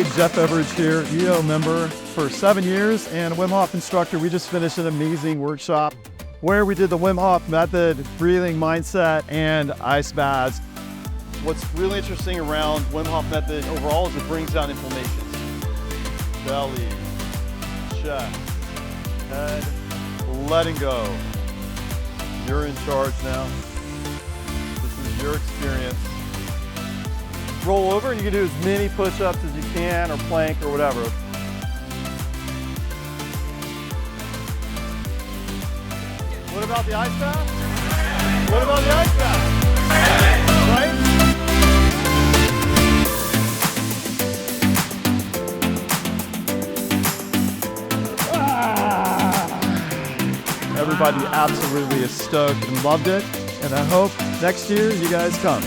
Hey, Jeff Everage here, EO member for 7 years and Wim Hof instructor. We just finished an amazing workshop where we did the Wim Hof method, breathing mindset, and ice baths. What's really interesting around Wim Hof method overall is it brings down inflammations. Belly, chest, head, letting go. You're in charge now. This is your experience. Roll over and you can do as many push-ups as you can, or plank or whatever. What about the ice bath? What about the ice bath? Right? Everybody absolutely is stoked and loved it, and I hope next year you guys come.